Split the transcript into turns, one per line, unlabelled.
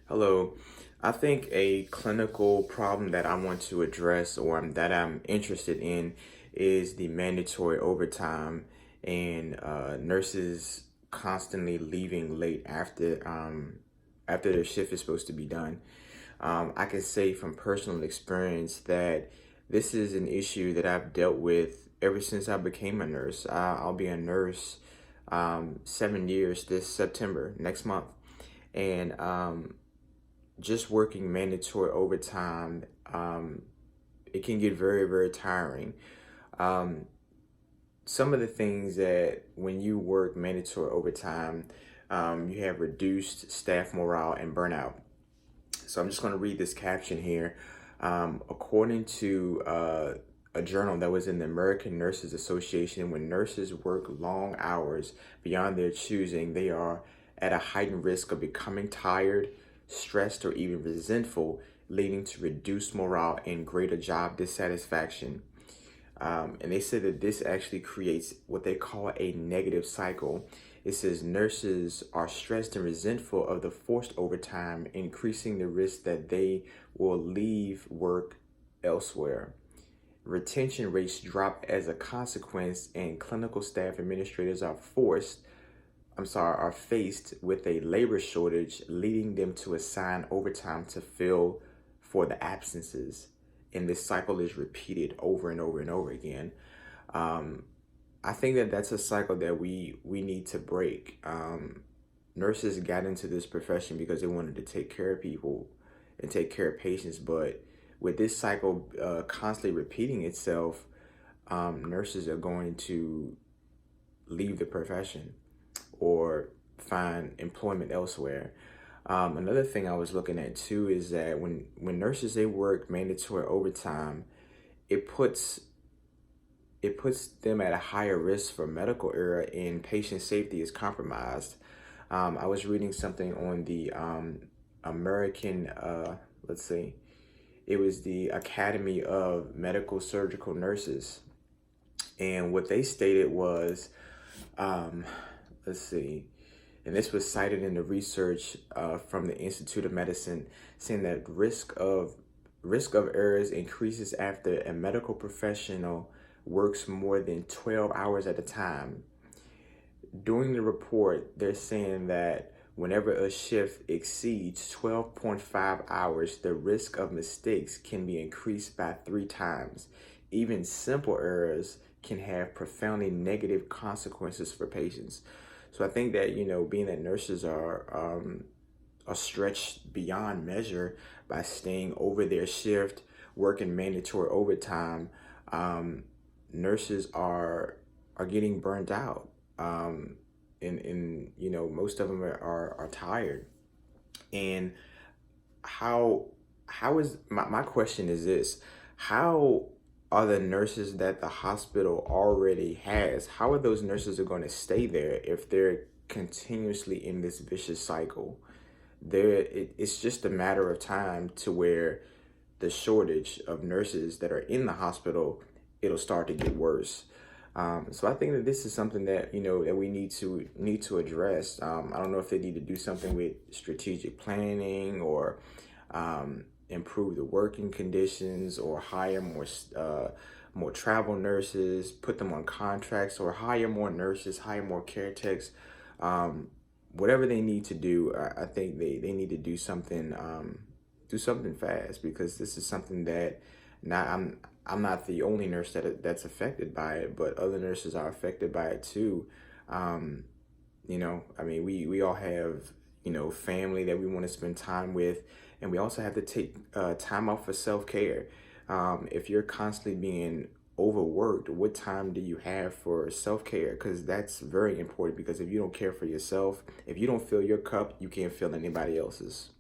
Hello. I think a clinical problem that I want to address or that I'm interested in is the mandatory overtime and nurses constantly leaving late after their shift is supposed to be done. I can say from personal experience that this is an issue that I've dealt with ever since I became a nurse. I'll be a nurse 7 years this September, next month. And just working mandatory overtime, it can get very, very tiring. Um, some of the things that when you work mandatory overtime, you have reduced staff morale and burnout. So I'm just going to read this caption here. According to a journal that was in the American Nurses Association, when nurses work long hours beyond their choosing, they are at a heightened risk of becoming tired, stressed, or even resentful, leading to reduced morale and greater job dissatisfaction. And they said that this actually creates what they call a negative cycle. It says nurses are stressed and resentful of the forced overtime, increasing the risk that they will leave work elsewhere. Retention rates drop as a consequence, and clinical staff administrators are faced with a labor shortage, leading them to assign overtime to fill for the absences. And this cycle is repeated over and over and over again. Um, I think that that's a cycle that we need to break. Nurses got into this profession because they wanted to take care of people and take care of patients, but with this cycle constantly repeating itself, nurses are going to leave the profession or find employment elsewhere. Another thing I was looking at too is that when nurses they work mandatory overtime, it puts it puts them at a higher risk for medical error and patient safety is compromised. I was reading something on the American, let's see, it was the Academy of Medical Surgical Nurses, and what they stated was, um, let's see, and this was cited in the research from the Institute of Medicine, saying that risk of errors increases after a medical professional works more than 12 hours at a time. During the report, they're saying that whenever a shift exceeds 12.5 hours, the risk of mistakes can be increased by 3 times. Even simple errors can have profoundly negative consequences for patients. So I think that, being that nurses are stretched beyond measure by staying over their shift, working mandatory overtime, nurses are getting burnt out. And most of them are tired. And how is my question is this: how are the nurses that the hospital already has, how are those nurses are going to stay there if they're continuously in this vicious cycle? It's just a matter of time to where the shortage of nurses that are in the hospital, it'll start to get worse. So I think that this is something that that we need to address. I don't know if they need to do something with strategic planning or improve the working conditions or hire more travel nurses, put them on contracts, or hire more nurses, hire more care techs. Whatever they need to do, I think they need to do something fast, because this is something that not I'm not the only nurse that's affected by it, but other nurses are affected by it too. Um, I mean, we all have family that we want to spend time with, and we also have to take time off for self-care. If you're constantly being overworked, what time do you have for self-care? Because that's very important, because if you don't care for yourself, if you don't fill your cup, you can't fill anybody else's.